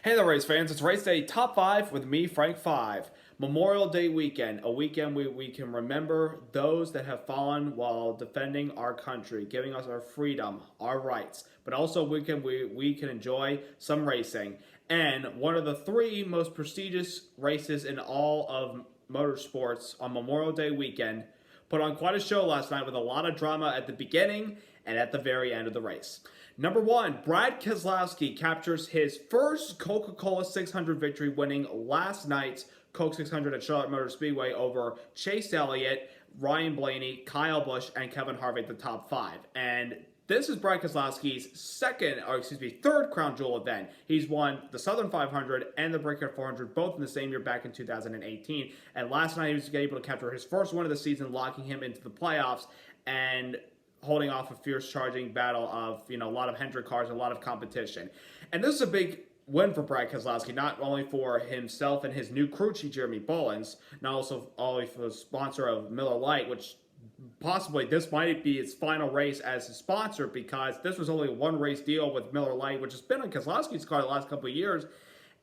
Hey there, race fans. It's Race Day Top 5 with me, Frank 5. Memorial Day weekend, a weekend we can remember those that have fallen while defending our country, giving us our freedom, our rights, but also a weekend we can enjoy some racing. And one of the three most prestigious races in all of motorsports on Memorial Day weekend put on quite a show last night with a lot of drama at the beginning and at the very end of the race. Number one, Brad Keselowski captures his first Coca-Cola 600 victory, winning last night's Coke 600 at Charlotte Motor Speedway over Chase Elliott, Ryan Blaney, Kyle Busch, and Kevin Harvick, the top five. And this is Brad Keselowski's third crown jewel event. He's won the Southern 500 and the Brickyard 400, both in the same year back in 2018. And last night he was able to capture his first win of the season, locking him into the playoffs and holding off a fierce charging battle of, a lot of Hendrick cars, a lot of competition. And this is a big win for Brad Keselowski, not only for himself and his new crew chief, Jeremy Bullins, not also only for the sponsor of Miller Lite, which possibly this might be his final race as a sponsor, because this was only a one race deal with Miller Lite, which has been on Keselowski's car the last couple of years.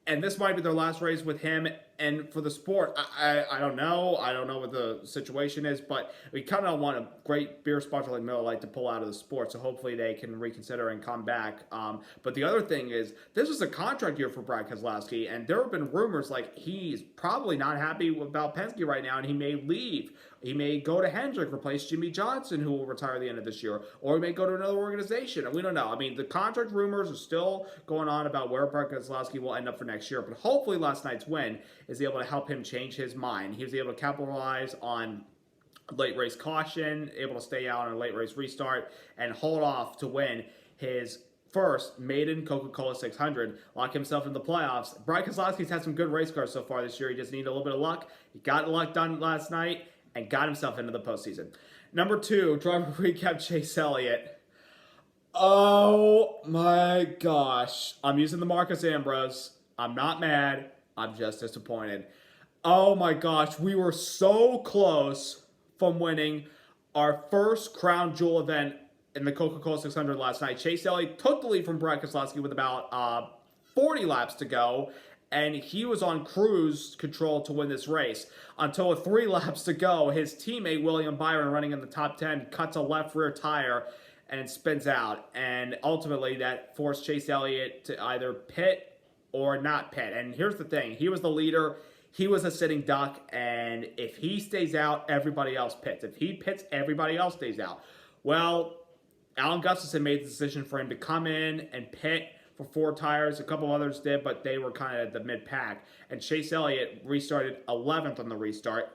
And this might be their last race with him. And for the sport, I don't know. I don't know what the situation is, but we kind of want a great beer sponsor like Miller Lite to pull out of the sport. So hopefully they can reconsider and come back. But the other thing is, this was a contract year for Brad Keselowski, and there have been rumors like he's probably not happy about Penske right now, and he may leave. He may go to Hendrick, replace Jimmy Johnson, who will retire at the end of this year, or he may go to another organization, and we don't know. I mean, the contract rumors are still going on about where Brad Keselowski will end up for next year, but hopefully last night's win is able to help him change his mind. He was able to capitalize on late race caution, able to stay out on a late race restart, and hold off to win his first maiden Coca-Cola 600, lock himself in the playoffs. Brad Keselowski's had some good race cars so far this year. He just needed a little bit of luck. He got luck done last night and got himself into the postseason. Number two, driver recap, Chase Elliott. Oh my gosh. I'm using the Marcus Ambrose. I'm not mad. I'm just disappointed. Oh my gosh. We were so close from winning our first crown jewel event in the Coca-Cola 600 last night. Chase Elliott took the lead from Brad Keselowski with about 40 laps to go, and he was on cruise control to win this race. Until with 3 laps to go, his teammate William Byron, running in the top 10, cuts a left rear tire and spins out. And ultimately that forced Chase Elliott to either pit or not pit. And here's the thing. He was the leader. He was a sitting duck. And if he stays out, everybody else pits. If he pits, everybody else stays out. Well, Alan Gustafson made the decision for him to come in and pit for 4 tires. A couple others did, but they were kind of at the mid-pack. And Chase Elliott restarted 11th on the restart,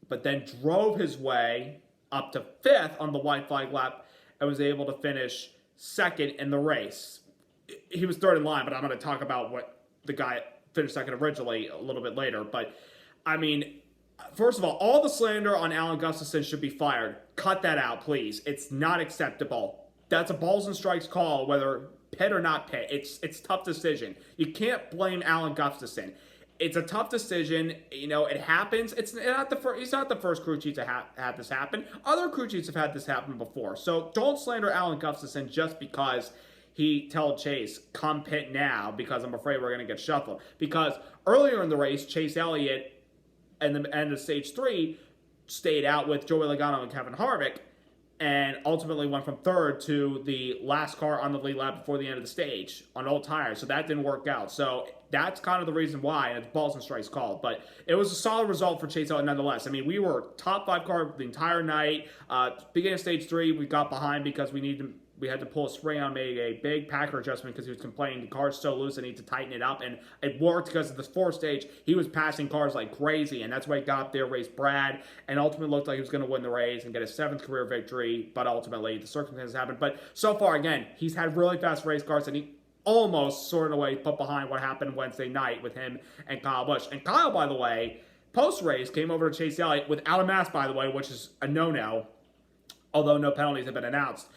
but then drove his way up to 5th on the white flag lap and was able to finish 2nd in the race. He was 3rd in line, but I'm going to talk about what the guy finished 2nd originally a little bit later. But, I mean, first of all the slander on Alan Gustafson should be fired. Cut that out, please. It's not acceptable. That's a balls and strikes call, whether pit or not pit. It's a tough decision. You can't blame Alan Gustafson. It's a tough decision. It happens. He's not the first crew chief to have this happen. Other crew chiefs have had this happen before. So don't slander Alan Gustafson just because he told Chase, come pit now, because I'm afraid we're going to get shuffled. Because earlier in the race, Chase Elliott, at the end of stage 3, stayed out with Joey Logano and Kevin Harvick, and ultimately went from 3rd to the last car on the lead lap before the end of the stage on old tires. So that didn't work out. So that's kind of the reason why, and it's balls and strikes called. But it was a solid result for Chase Elliott nonetheless. I mean, we were top 5 car the entire night. Beginning of stage 3, we got behind because we had to pull a spring on, made a big packer adjustment because he was complaining the car's so loose and need to tighten it up. And it worked because of the 4th stage, he was passing cars like crazy, and that's why he got up there, raced Brad, and ultimately looked like he was going to win the race and get his 7th career victory. But ultimately, the circumstances happened. But so far, again, he's had really fast race cars, and he almost sort of way put behind what happened Wednesday night with him and Kyle Busch. And Kyle, by the way, post-race came over to Chase Elliott without a mask, by the way, which is a no-no, although no penalties have been announced.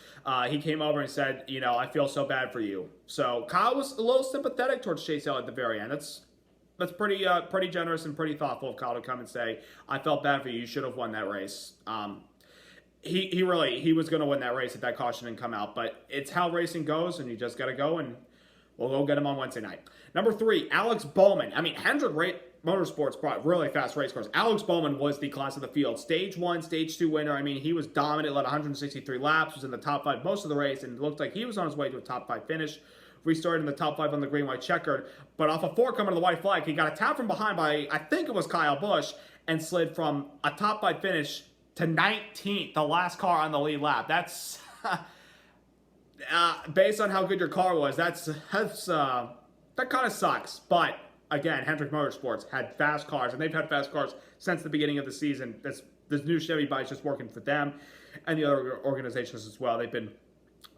He came over and said, I feel so bad for you. So Kyle was a little sympathetic towards Chase Elliott at the very end. That's pretty generous and pretty thoughtful of Kyle to come and say, I felt bad for you. You should have won that race. He was going to win that race if that caution didn't come out. But it's how racing goes, and you just got to go and We'll go get him on Wednesday night. Number 3, Alex Bowman. I mean, Hendrick Motorsports brought really fast race cars. Alex Bowman was the class of the field. Stage 1, Stage 2 winner. I mean, he was dominant, led 163 laps, was in the top 5 most of the race, and it looked like he was on his way to a top 5 finish. Restarted in the top 5 on the green-white checkered, but off a 4 coming to the white flag, he got a tap from behind by, I think it was Kyle Busch, and slid from a top 5 finish to 19th, the last car on the lead lap. That's, based on how good your car was, that kind of sucks, but again, Hendrick Motorsports had fast cars, and they've had fast cars since the beginning of the season. This new Chevy bike is just working for them and the other organizations as well. They've been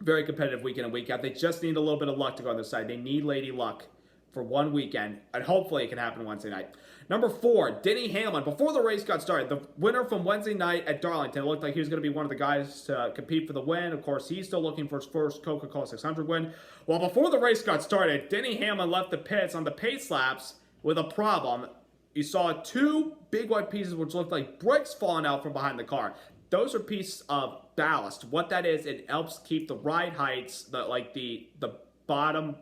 very competitive week in and week out. They just need a little bit of luck to go on their side. They need Lady Luck for one weekend, and hopefully it can happen Wednesday night. Number 4, Denny Hamlin. Before the race got started, the winner from Wednesday night at Darlington, it looked like he was going to be one of the guys to compete for the win. Of course, he's still looking for his first Coca-Cola 600 win. Well, before the race got started, Denny Hamlin left the pits on the pace laps with a problem. You saw 2 big white pieces which looked like bricks falling out from behind the car. Those are pieces of ballast. What that is, it helps keep the ride heights, the bottom,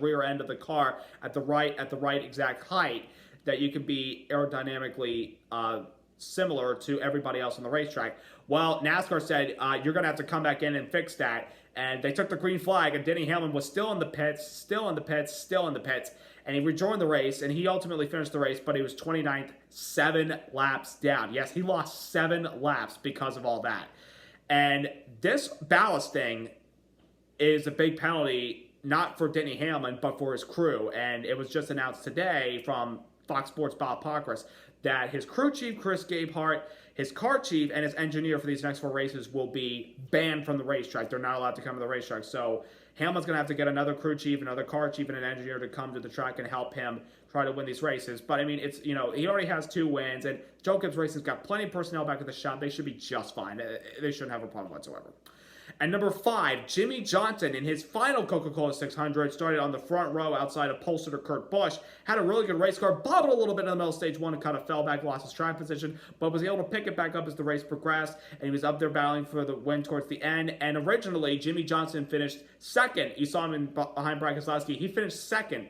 rear end of the car at the right exact height, that you can be aerodynamically similar to everybody else on the racetrack. Well, NASCAR said, you're going to have to come back in and fix that. And they took the green flag, and Denny Hamlin was still in the pits, and he rejoined the race, and he ultimately finished the race, but he was 29th, 7 laps down. Yes, he lost 7 laps because of all that. And this ballast thing is a big penalty, not for Denny Hamlin, but for his crew. And it was just announced today from Fox Sports' Bob Pockrass that his crew chief, Chris Gabehart, his car chief, and his engineer for these next 4 races will be banned from the racetrack. They're not allowed to come to the racetrack. So Hamlin's going to have to get another crew chief, another car chief, and an engineer to come to the track and help him try to win these races. But, I mean, it's, he already has 2 wins, and Joe Gibbs Racing's got plenty of personnel back at the shop. They should be just fine. They shouldn't have a problem whatsoever. And number 5, Jimmy Johnson, in his final Coca-Cola 600, started on the front row outside of pole sitter Kurt Busch, had a really good race car, bobbled a little bit in the middle of stage 1 and kind of fell back, lost his track position, but was able to pick it back up as the race progressed, and he was up there battling for the win towards the end. And originally, Jimmy Johnson finished 2nd. You saw him behind Brian Keselowski. He finished 2nd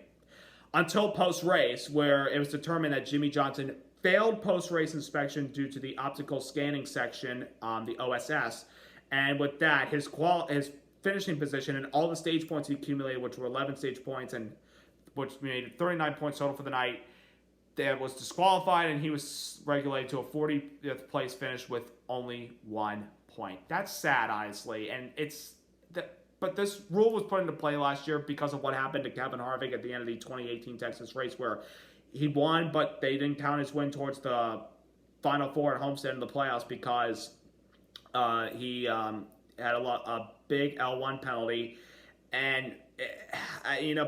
until post-race, where it was determined that Jimmy Johnson failed post-race inspection due to the optical scanning section, the OSS. And with that, his finishing position and all the stage points he accumulated, which were 11 stage points, and which made 39 points total for the night, that was disqualified, and he was regulated to a 40th place finish with only 1 point. That's sad, honestly, and but this rule was put into play last year because of what happened to Kevin Harvick at the end of the 2018 Texas race, where he won, but they didn't count his win towards the Final Four at Homestead in the playoffs because he had a big L1 penalty, and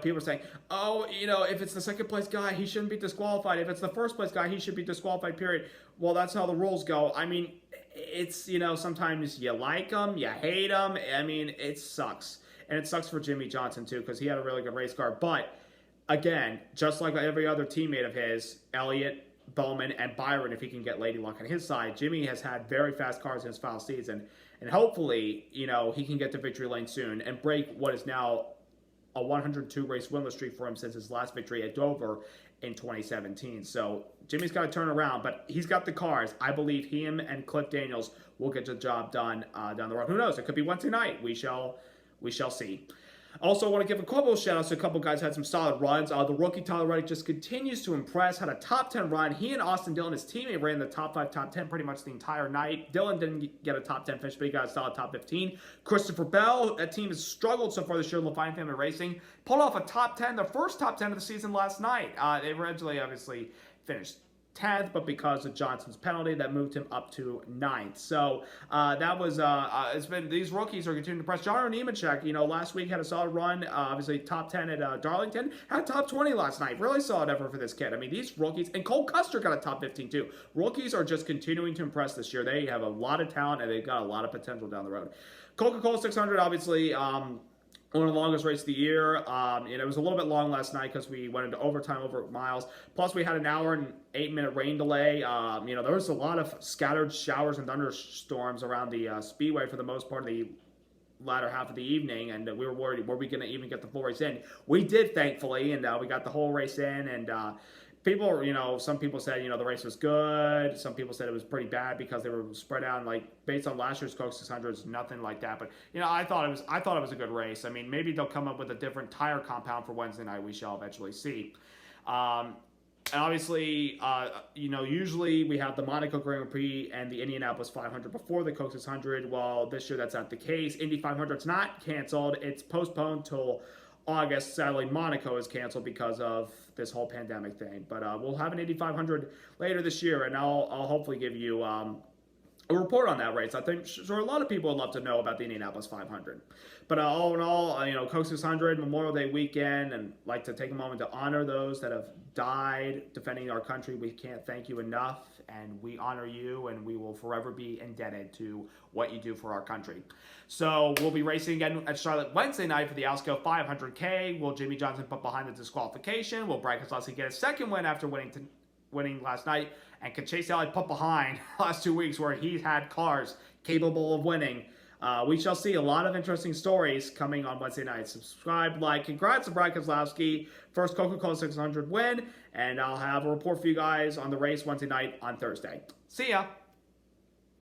people are saying, if it's the second place guy, he shouldn't be disqualified. If it's the first place guy, he should be disqualified, period. Well, that's how the rules go. I mean, it's, sometimes you like him, you hate him. I mean, it sucks. And it sucks for Jimmy Johnson, too, because he had a really good race car. But, again, just like every other teammate of his, Elliott, Bowman, and Byron, if he can get Lady Luck on his side, Jimmy has had very fast cars in his final season. And hopefully, he can get to victory lane soon and break what is now a 102 race winless streak for him since his last victory at Dover in 2017. So Jimmy's got to turn around, but he's got the cars. I believe him and Cliff Daniels will get the job done down the road. Who knows? It could be Wednesday night. We shall see. Also, I want to give a couple of shout-outs to a couple guys who had some solid runs. The rookie Tyler Reddick just continues to impress, had a top 10 run. He and Austin Dillon, his teammate, ran the top 5, top 10 pretty much the entire night. Dillon didn't get a top 10 finish, but he got a solid top 15. Christopher Bell, that team has struggled so far this year, Lafayette Family Racing, pulled off a top 10, their first top 10 of the season last night. They originally, obviously, finished 10th, but because of Johnson's penalty, that moved him up to 9th. So that was it's been, these rookies are continuing to press. John Nemechek, last week had a solid run, obviously top 10 at Darlington, had top 20 last night. Really solid effort for this kid. I mean, these rookies, and Cole Custer got a top 15 too. Rookies are just continuing to impress this year. They have a lot of talent, and they've got a lot of potential down the road. Coca-Cola 600, obviously, one of the longest races of the year. It was a little bit long last night because we went into overtime over miles. Plus, we had an hour and 8-minute rain delay. There was a lot of scattered showers and thunderstorms around the speedway for the most part of the latter half of the evening, and we were worried, were we going to even get the full race in? We did, thankfully, and we got the whole race in, and people, some people said, the race was good. Some people said it was pretty bad because they were spread out. And like based on last year's Coke 600s, nothing like that. But I thought it was a good race. I mean, maybe they'll come up with a different tire compound for Wednesday night. We shall eventually see. And obviously, usually we have the Monaco Grand Prix and the Indianapolis 500 before the Coke 600. Well, this year that's not the case. Indy 500's not canceled. It's postponed till August. Sadly, Monaco is canceled because of this whole pandemic thing. But we'll have an Indy 500 later this year, and I'll hopefully give you a report on that race. I think sure a lot of people would love to know about the Indianapolis 500. But all in all, Coke 600 Memorial Day weekend, and like to take a moment to honor those that have died defending our country. We can't thank you enough, and we honor you, and we will forever be indebted to what you do for our country. So we'll be racing again at Charlotte Wednesday night for the Alsco 500K. Will Jimmy Johnson put behind the disqualification? Will Brad Keselowski get a second win after winning last night? And can Chase Elliott put behind the last 2 weeks where he's had cars capable of winning? We shall see a lot of interesting stories coming on Wednesday night. Subscribe, like, congrats to Brad Keselowski. First Coca-Cola 600 win. And I'll have a report for you guys on the race Wednesday night on Thursday. See ya.